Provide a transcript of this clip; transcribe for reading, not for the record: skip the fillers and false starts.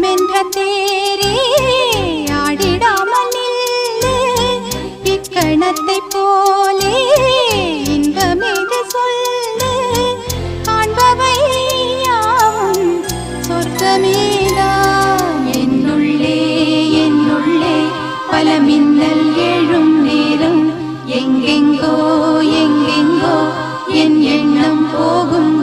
உள்ளமென்ற தேரே ஆடிடாமல் இக்கணத்தை போலே இன்பமேது சொல்லு காண்பவை யாவும் சொர்க்கமேதான் என்னுள்ளே என்னுள்ளே பல மின்னல் எழும் நேரம் எங்கெங்கோ எங்கெங்கோ என் எண்ணம் போகும்